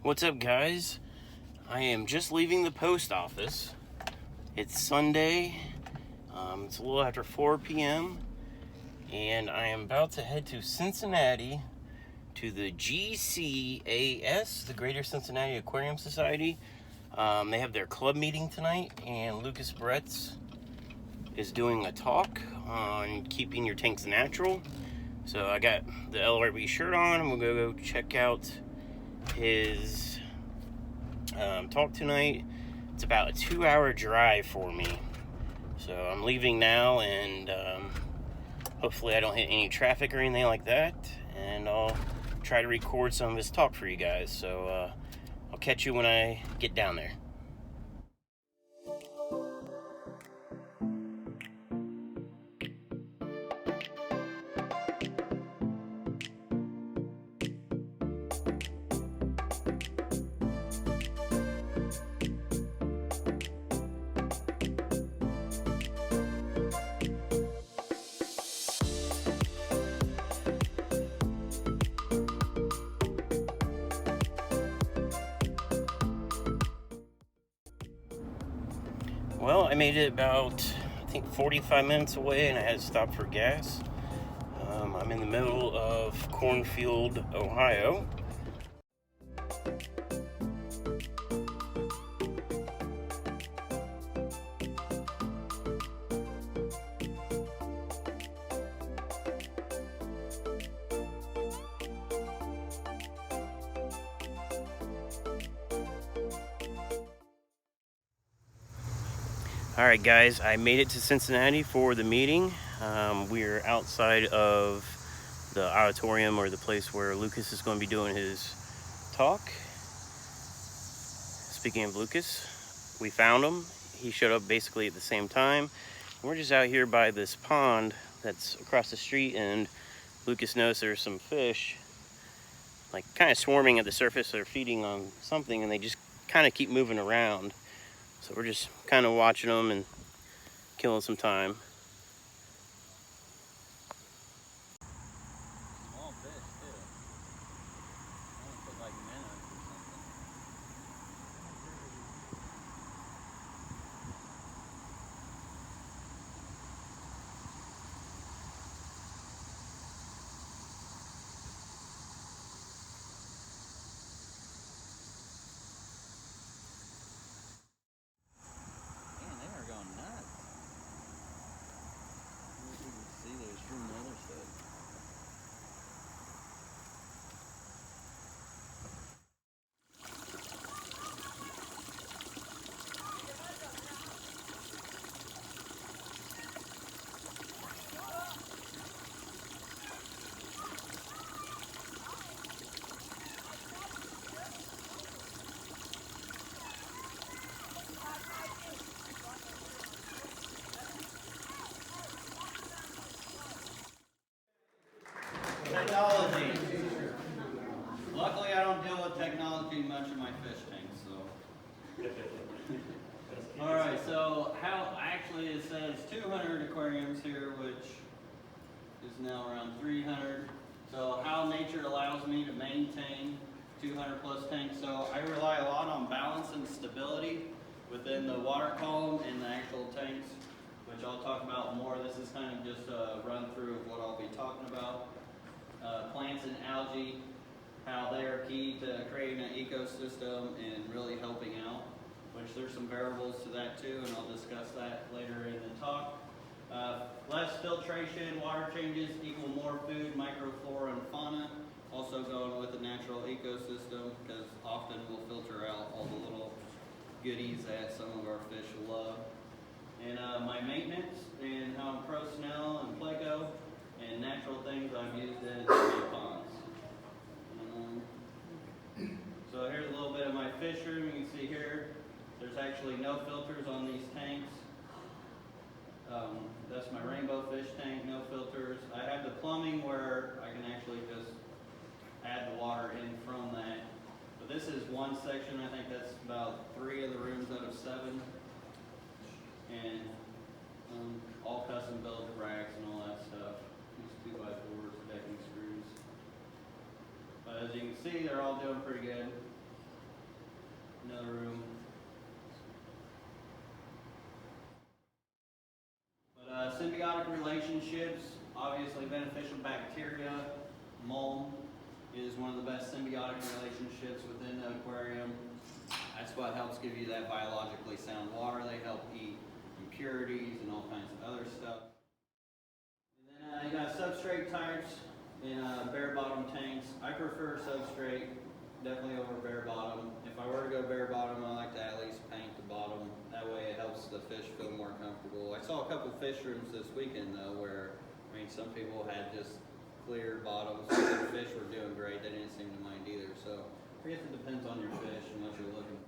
What's up, guys? I am just leaving the post office. It's Sunday. It's a little after 4 p.m. and I am about to head to Cincinnati to the GCAS, the Greater Cincinnati Aquarium Society. They have their club meeting tonight, and Lucas Bretz is doing a talk on keeping your tanks natural. So I got the LRB shirt on. I'm gonna go check out his talk tonight. It's about a 2-hour drive for me, so I'm leaving now, and hopefully I don't hit any traffic or anything like that, and I'll try to record some of his talk for you guys. So I'll catch you when I get down there. Well, I made it about, I think, 45 minutes away, and I had to stop for gas. I'm in the middle of Cornfield, Ohio. Alright guys, I made it to Cincinnati for the meeting. We're outside of the auditorium, or the place where Lucas is going to be doing his talk. Speaking of Lucas, we found him. He showed up basically at the same time. We're just out here by this pond that's across the street, and Lucas noticed there's some fish like kind of swarming at the surface. They're feeding on something, and they just kind of keep moving around. So we're just kind of watching them and killing some time. Small fish too. I want to put like minnows or something. Man, they are going nuts. I wish we could see those from the other side. Technology. Luckily, I don't deal with technology much in my fish tanks, so. Alright, so how actually it says 200 aquariums here, which is now around 300. So how nature allows me to maintain 200 plus tanks. So I rely a lot on balance and stability within the water column and the actual tanks, which I'll talk about more. This is kind of just a run through of what I'll be talking about. Plants and algae, how they are key to creating an ecosystem and really helping out, which there's some variables to that too, and I'll discuss that later in the talk. Less filtration, water changes equal more food, microflora and fauna. Also going with the natural ecosystem, because often we'll filter out all the little goodies that some of our fish love. And my maintenance, and how I'm pro Snell and Pleco, and natural things I've used in my ponds. So here's a little bit of my fish room. You can see here, there's actually no filters on these tanks. That's my rainbow fish tank, no filters. I have the plumbing where I can actually just add the water in from that. But this is one section. I think that's about 3 of the rooms out of 7. And all custom built racks and all that stuff. These 2x4s, decking screws. But as you can see, they're all doing pretty good. relationships. Obviously, beneficial bacteria, mold is one of the best symbiotic relationships within the aquarium. That's what helps give you that biologically sound water. They help eat impurities and all kinds of other stuff. And then you got substrate types in bare bottom tanks. I prefer substrate definitely over bare bottom. If I were to go bare bottom, I like to at least paint the bottom. That way it helps the fish feel more comfortable. I saw a couple fish rooms this weekend though where, I mean, some people had just clear bottoms. The fish were doing great. They didn't seem to mind either. So I guess it depends on your fish and what you're looking for.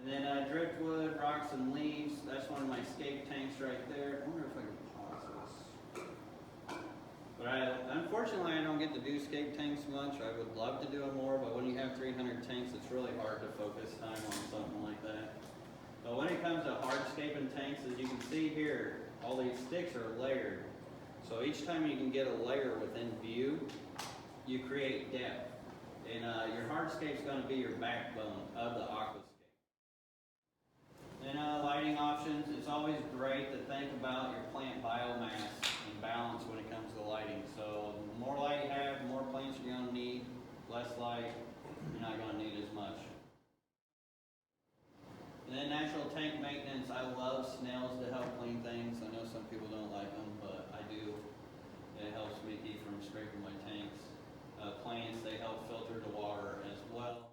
And then driftwood, rocks, and leaves. That's one of my scape tanks right there. I wonder if I can pause this. But unfortunately, I don't get to do scape tanks much. I would love to do it more, but when you have 300 tanks, it's really hard to focus time on something like that. But when it comes to hardscaping tanks, as you can see here, all these sticks are layered. So each time you can get a layer within view, you create depth. And your hardscape is going to be your backbone of the aquascape. Then lighting options, it's always great to think about your plant biomass and balance when it comes to lighting. So the more light you have, the more plants you're going to need. Less light, you're not going to need as much. And then natural tank maintenance, I love snails to help clean things. I know some people don't like them, but I do. It helps me keep from scraping my tanks. Plants, they help filter the water as well.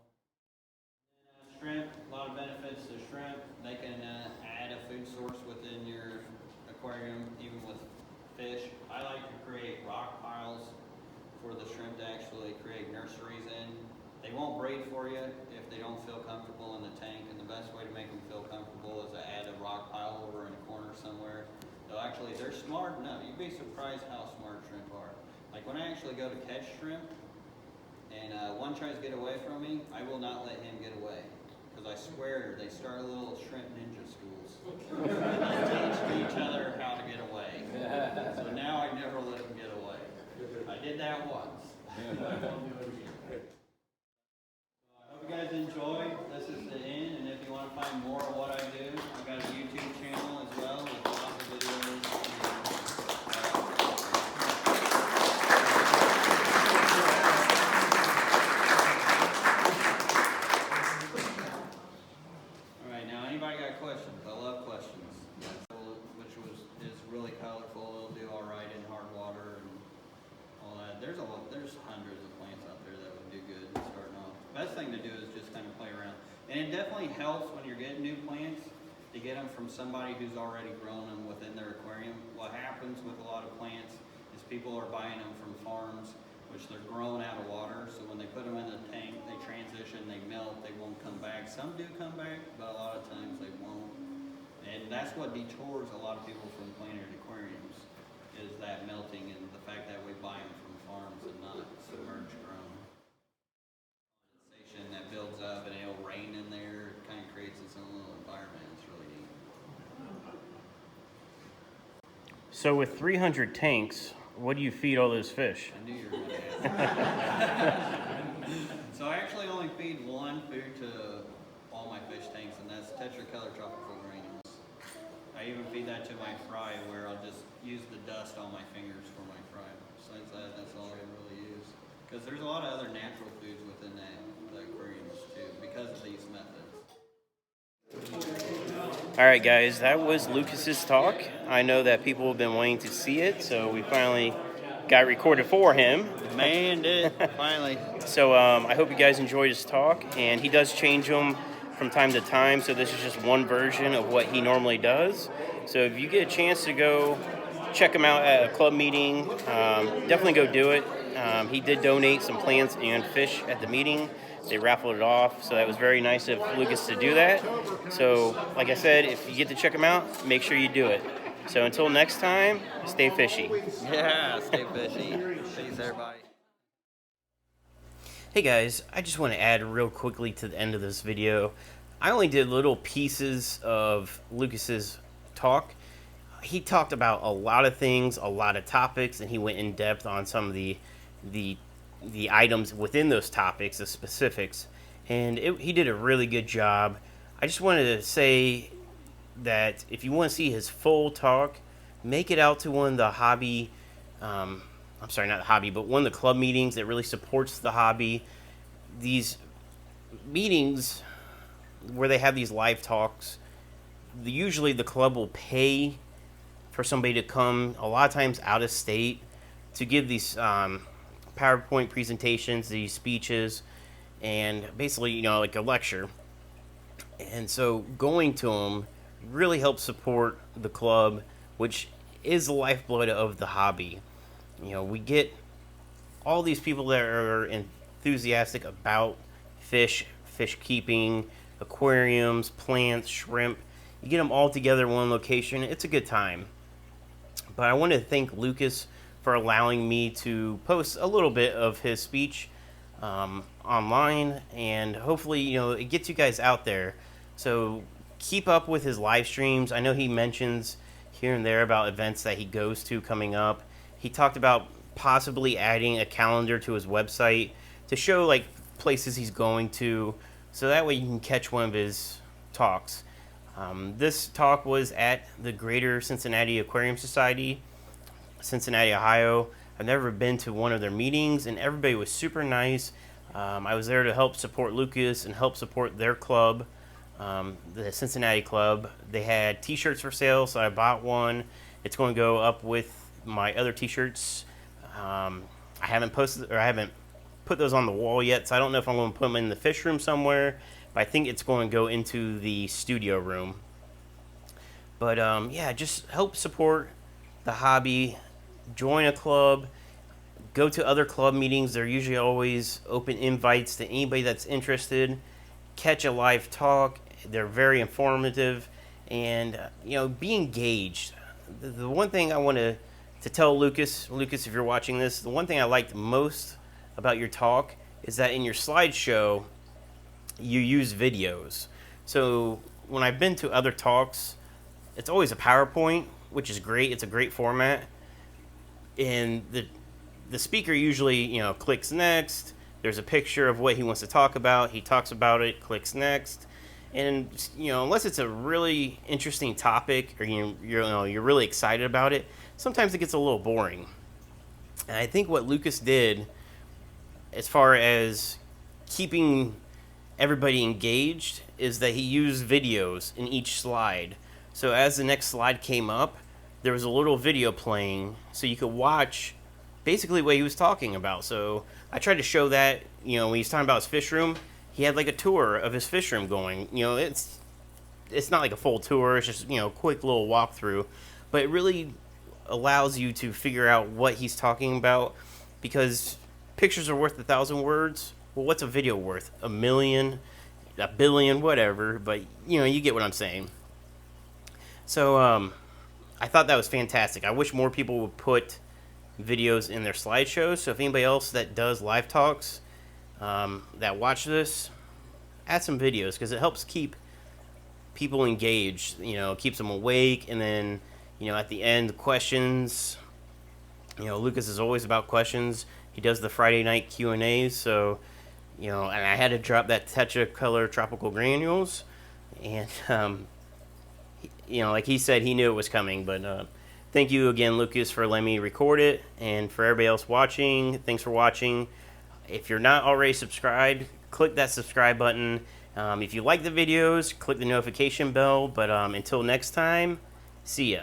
And, shrimp, a lot of benefits to shrimp. They can add a food source within your aquarium, even with fish. I like to create rock piles for the shrimp to actually create nurseries in. They won't breed for you if they don't feel comfortable in the tank, and the best way to make them feel comfortable is to add a rock pile over in a corner somewhere. So actually, they're smart enough. You'd be surprised how smart shrimp are. Like when I actually go to catch shrimp, and one tries to get away from me, I will not let him get away. Because I swear, they start little shrimp ninja schools. And they teach each other how to get away. So now I never let him get away. I did that once. I won't do it again. So I hope you guys enjoyed. This is the end, and if you want to find more of what I do, I've got a YouTube channel as well with lots of videos. There's hundreds of plants out there that would do good starting off. Best thing to do is just kind of play around. And it definitely helps when you're getting new plants to get them from somebody who's already grown them within their aquarium. What happens with a lot of plants is people are buying them from farms, which they're grown out of water. So when they put them in the tank, they transition, they melt, they won't come back. Some do come back, but a lot of times they won't. And that's what detours a lot of people from planted aquariums, is that melting and the fact that we buy them from farms and not submerged grown. Condensation that builds up and it'll rain in there. It kind of creates its own little environment. It's really neat. So with 300 tanks, what do you feed all those fish? I knew you were going to ask. So I actually only feed one food to all my fish tanks, and that's tetracolor tropical granules. I even feed that to my fry, where I'll just use the dust on my fingers for my fry. Besides that, that's all I really use. Because there's a lot of other natural foods within the aquariums too, because of these methods. All right, guys, that was Lucas's talk. I know that people have been waiting to see it, so we finally got recorded for him. Man did, finally. So I hope you guys enjoyed his talk, and he does change them from time to time, so this is just one version of what he normally does. So if you get a chance to go check him out at a club meeting, definitely go do it. He did donate some plants and fish at the meeting. They raffled it off, so that was very nice of Lucas to do that. So like I said, if you get to check him out, make sure you do it. So until next time, stay fishy. Yeah, stay fishy. Peace, everybody. Hey guys, I just want to add real quickly to the end of this video. I only did little pieces of Lucas's talk. He talked about a lot of things, a lot of topics, and he went in depth on some of the items within those topics, the specifics, and he did a really good job. I just wanted to say that if you want to see his full talk, make it out to one of the hobby, I'm sorry, not hobby, but one of the club meetings that really supports the hobby. These meetings where they have these live talks, usually the club will pay for somebody to come, a lot of times out of state, to give these PowerPoint presentations, these speeches, and basically, you know, like a lecture. And so going to them really helps support the club, which is the lifeblood of the hobby. You know, we get all these people that are enthusiastic about fish keeping, aquariums, plants, shrimp. You get them all together in one location. It's a good time. But I want to thank Lucas for allowing me to post a little bit of his speech online, and hopefully, you know, it gets you guys out there. So keep up with his live streams. I know he mentions here and there about events that he goes to coming up. He talked about possibly adding a calendar to his website to show like places he's going to, so that way you can catch one of his talks. This talk was at the Greater Cincinnati Aquarium Society, Cincinnati, Ohio. I've never been to one of their meetings, and everybody was super nice. I was there to help support Lucas and help support their club, the Cincinnati club. They had t-shirts for sale, so I bought one. It's going to go up with my other t-shirts. I haven't put those on the wall yet, so I don't know if I'm going to put them in the fish room somewhere, but I think it's going to go into the studio room. But yeah, just help support the hobby. Join a club. Go to other club meetings. They're usually always open invites to anybody that's interested. Catch a live talk. They're very informative. And, you know, be engaged. The one thing I want to tell Lucas, if you're watching this, the one thing I liked most about your talk is that in your slideshow, you use videos. So when I've been to other talks, it's always a PowerPoint, which is great. It's a great format. And the speaker usually, you know, clicks next. There's a picture of what he wants to talk about. He talks about it, clicks next. And, you know, unless it's a really interesting topic or you're really excited about it, sometimes it gets a little boring. And I think what Lucas did, as far as keeping everybody engaged, is that he used videos in each slide. So as the next slide came up, there was a little video playing, so you could watch basically what he was talking about. So I tried to show that, you know, when he's talking about his fish room, he had like a tour of his fish room going. You know, it's not like a full tour, it's just, you know, a quick little walkthrough, but it really allows you to figure out what he's talking about, because pictures are worth 1,000 words. Well, what's a video worth? 1,000,000, 1,000,000,000, whatever, but, you know, you get what I'm saying. So, I thought that was fantastic. I wish more people would put videos in their slideshows. So if anybody else that does live talks, that watch this, add some videos, because it helps keep people engaged, you know, keeps them awake. And then, you know, at the end, questions. You know, Lucas is always about questions. He does the Friday night Q&As, so, you know, and I had to drop that Tetracolor Tropical Granules, and, you know, like he said, he knew it was coming. But thank you again, Lucas, for letting me record it, and for everybody else watching, thanks for watching. If you're not already subscribed, click that subscribe button. If you like the videos, click the notification bell. But until next time, see ya.